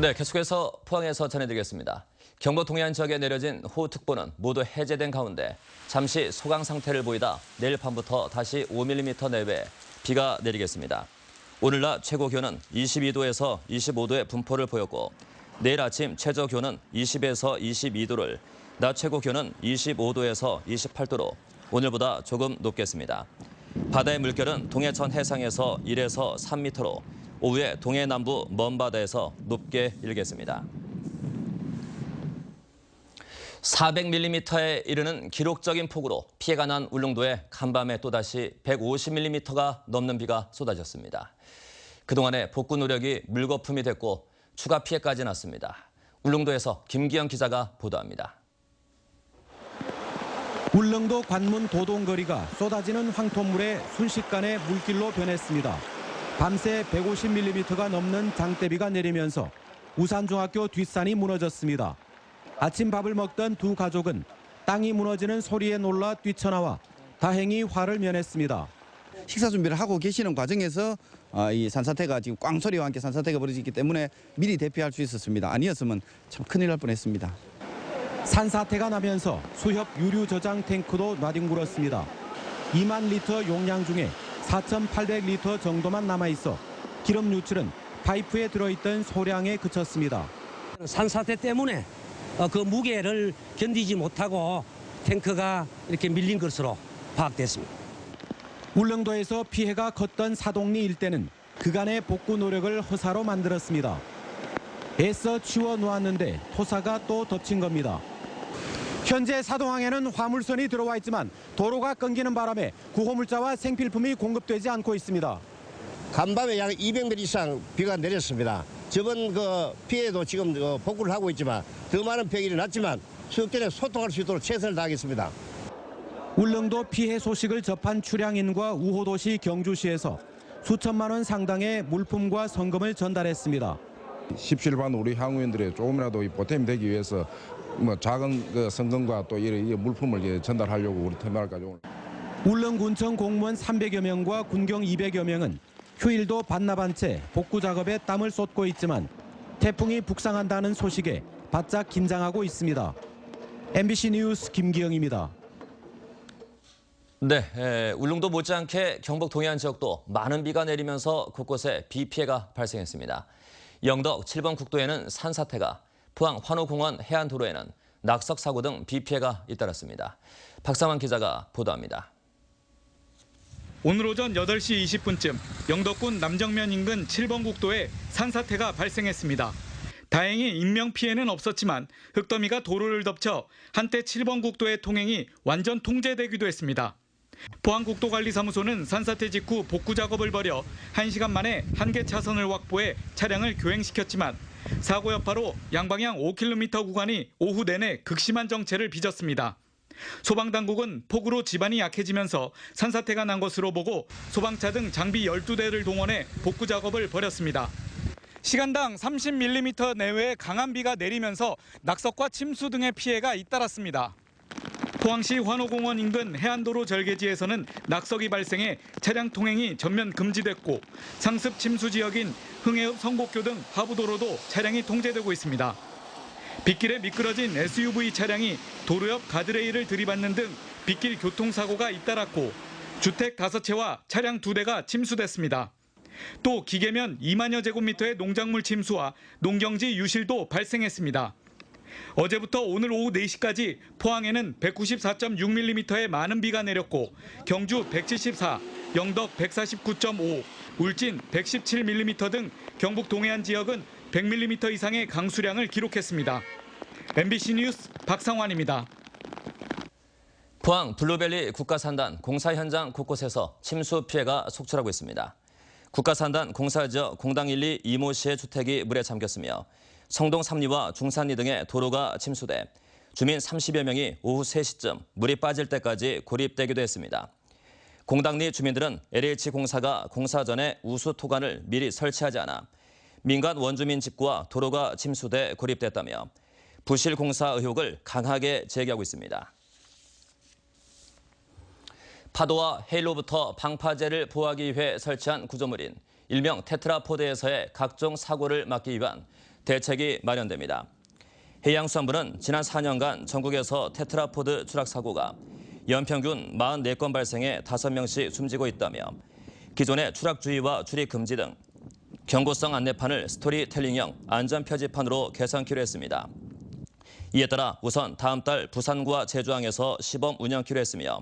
네, 계속해서 포항에서 전해드리겠습니다. 경북 동해안 지역에 내려진 호우특보는 모두 해제된 가운데 잠시 소강 상태를 보이다 내일 밤부터 다시 5mm 내외 비가 내리겠습니다. 오늘 낮 최고 기온은 22도에서 25도의 분포를 보였고 내일 아침 최저 기온은 20에서 22도를, 낮 최고 기온은 25도에서 28도로 오늘보다 조금 높겠습니다. 바다의 물결은 동해천 해상에서 1에서 3m로 오후에 동해 남부 먼바다에서 높게 일겠습니다. 400mm에 이르는 기록적인 폭우로 피해가 난 울릉도에 간밤에 또다시 150mm가 넘는 비가 쏟아졌습니다. 그동안의 복구 노력이 물거품이 됐고 추가 피해까지 났습니다. 울릉도에서 김기영 기자가 보도합니다. 울릉도 관문 도동거리가 쏟아지는 황토물에 순식간에 물길로 변했습니다. 밤새 150mm가 넘는 장대비가 내리면서 우산중학교 뒷산이 무너졌습니다. 아침 밥을 먹던 두 가족은 땅이 무너지는 소리에 놀라 뛰쳐나와 다행히 화를 면했습니다. 식사 준비를 하고 계시는 과정에서 이 산사태가 지금 꽝소리와 함께 산사태가 벌어졌기 때문에 미리 대피할 수 있었습니다. 아니었으면 참 큰일 날 뻔했습니다. 산사태가 나면서 수협 유류 저장 탱크도 나뒹굴었습니다. 2만 리터 용량 중에 4,800리터 정도만 남아있어 기름 유출은 파이프에 들어있던 소량에 그쳤습니다. 산사태 때문에 그 무게를 견디지 못하고 탱크가 이렇게 밀린 것으로 파악됐습니다. 울릉도에서 피해가 컸던 사동리 일대는 그간의 복구 노력을 허사로 만들었습니다. 애써 치워 놓았는데 토사가 또 덮친 겁니다. 현재 사동항에는 화물선이 들어와 있지만 도로가 끊기는 바람에 구호물자와 생필품이 공급되지 않고 있습니다. 간밤에 약 200mm 이상 비가 내렸습니다. 저번 피해도 지금 복구를 하고 있지만 더 많은 피해가 일어났지만 수역전에 소통할 수 있도록 최선을 다하겠습니다. 울릉도 피해 소식을 접한 출향인과 우호도시 경주시에서 수천만 원 상당의 물품과 성금을 전달했습니다. 십시일반 우리 항우인들의 조금이라도 보탬이 되기 위해서 작은 성금과 또 이런 물품을 전달하려고 우리 터미널까지 오늘. 울릉군청 공무원 300여 명과 군경 200여 명은 휴일도 반납한 채 복구 작업에 땀을 쏟고 있지만 태풍이 북상한다는 소식에 바짝 긴장하고 있습니다. MBC 뉴스 김기영입니다. 네, 울릉도 못지않게 경북 동해안 지역도 많은 비가 내리면서 곳곳에 비 피해가 발생했습니다. 영덕 7번 국도에는 산사태가, 포항 환호공원 해안도로에는 낙석 사고 등 비 피해가 잇따랐습니다. 박상환 기자가 보도합니다. 오늘 오전 8시 20분쯤 영덕군 남정면 인근 7번 국도에 산사태가 발생했습니다. 다행히 인명피해는 없었지만 흙더미가 도로를 덮쳐 한때 7번 국도의 통행이 완전 통제되기도 했습니다. 포항국도관리사무소는 산사태 직후 복구 작업을 벌여 1시간 만에 한 개 차선을 확보해 차량을 교행시켰지만 사고 여파로 양방향 5km 구간이 오후 내내 극심한 정체를 빚었습니다. 소방당국은 폭우로 지반이 약해지면서 산사태가 난 것으로 보고 소방차 등 장비 12대를 동원해 복구 작업을 벌였습니다. 시간당 30mm 내외의 강한 비가 내리면서 낙석과 침수 등의 피해가 잇따랐습니다. 포항시 환호공원 인근 해안도로 절개지에서는 낙석이 발생해 차량 통행이 전면 금지됐고 상습 침수 지역인 흥해읍 성곡교 등 하부도로도 차량이 통제되고 있습니다. 빗길에 미끄러진 SUV 차량이 도로 옆 가드레일을 들이받는 등 빗길 교통사고가 잇따랐고 주택 5채와 차량 2대가 침수됐습니다. 또 기계면 2만여 제곱미터의 농작물 침수와 농경지 유실도 발생했습니다. 어제부터 오늘 오후 4시까지 포항에는 194.6mm의 많은 비가 내렸고 경주 174, 영덕 149.5, 울진 117mm 등 경북 동해안 지역은 100mm 이상의 강수량을 기록했습니다. MBC 뉴스 박상환입니다. 포항 블루벨리 국가산단 공사 현장 곳곳에서 침수 피해가 속출하고 있습니다. 국가산단 공사지역 공당 1, 2 이모 씨의 주택이 물에 잠겼으며 성동 3리와 중산리 등의 도로가 침수돼 주민 30여 명이 오후 3시쯤 물이 빠질 때까지 고립되기도 했습니다. 공당리 주민들은 LH공사가 공사 전에 우수 토관을 미리 설치하지 않아 민간 원주민 집구와 도로가 침수돼 고립됐다며 부실 공사 의혹을 강하게 제기하고 있습니다. 파도와 해일로부터 방파제를 보호하기 위해 설치한 구조물인 일명 테트라포드에서의 각종 사고를 막기 위한 대책이 마련됩니다. 해양수산부는 지난 4년간 전국에서 테트라포드 추락 사고가 연평균 44건 발생해 5명씩 숨지고 있다며 기존의 추락 주의와 출입 금지 등 경고성 안내판을 스토리텔링형 안전 표지판으로 개선키로 했습니다. 이에 따라 우선 다음 달 부산과 제주항에서 시범 운영키로 했으며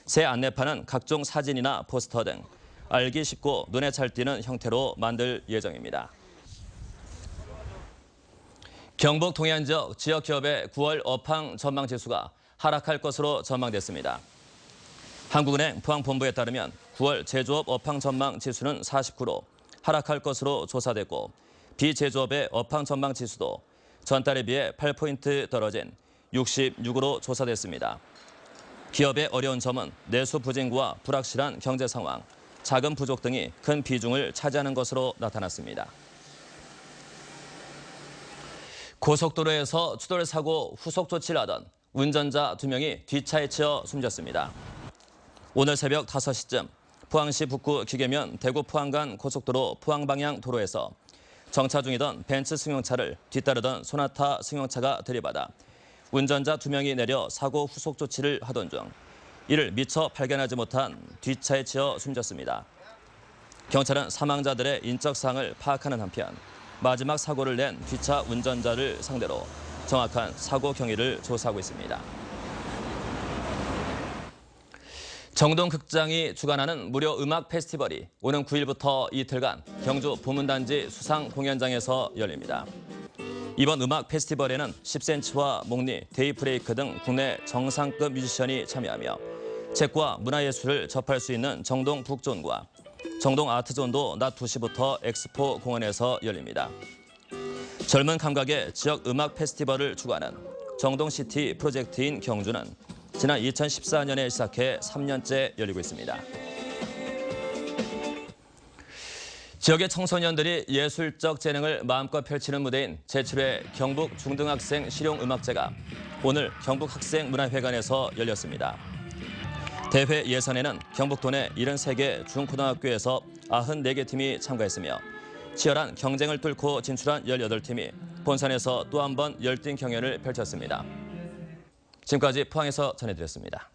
새 안내판은 각종 사진이나 포스터 등 알기 쉽고 눈에 잘 띄는 형태로 만들 예정입니다. 경북 동해안 지역 기업의 9월 업황 전망 지수가 하락할 것으로 전망됐습니다. 한국은행 포항본부에 따르면 9월 제조업 업황 전망 지수는 49로 하락할 것으로 조사됐고 비제조업의 업황 전망 지수도 전달에 비해 8포인트 떨어진 66으로 조사됐습니다. 기업의 어려운 점은 내수 부진과 불확실한 경제 상황, 자금 부족 등이 큰 비중을 차지하는 것으로 나타났습니다. 고속도로에서 추돌 사고 후속 조치를 하던 운전자 2명이 뒷차에 치여 숨졌습니다. 오늘 새벽 5시쯤 포항시 북구 기계면 대구 포항 간 고속도로 포항 방향 도로에서 정차 중이던 벤츠 승용차를 뒤따르던 소나타 승용차가 들이받아 운전자 2명이 내려 사고 후속 조치를 하던 중 이를 미처 발견하지 못한 뒷차에 치여 숨졌습니다. 경찰은 사망자들의 인적 사항을 파악하는 한편 마지막 사고를 낸 뒷차 운전자를 상대로 정확한 사고 경위를 조사하고 있습니다. 정동극장이 주관하는 무료 음악 페스티벌이 오는 9일부터 이틀간 경주 보문단지 수상 공연장에서 열립니다. 이번 음악 페스티벌에는 10cm와 목니, 데이브레이크 등 국내 정상급 뮤지션이 참여하며 책과 문화예술을 접할 수 있는 정동 북존과 정동 아트존도 낮 2시부터 엑스포 공원에서 열립니다. 젊은 감각의 지역 음악 페스티벌을 주관하는 정동시티 프로젝트인 경주는 지난 2014년에 시작해 3년째 열리고 있습니다. 지역의 청소년들이 예술적 재능을 마음껏 펼치는 무대인 제7회 경북 중등학생 실용음악제가 오늘 경북학생문화회관에서 열렸습니다. 대회 예선에는 경북도 내 73개 중고등학교에서 94개 팀이 참가했으며 치열한 경쟁을 뚫고 진출한 18팀이 본선에서 또 한 번 열띤 경연을 펼쳤습니다. 지금까지 포항에서 전해드렸습니다.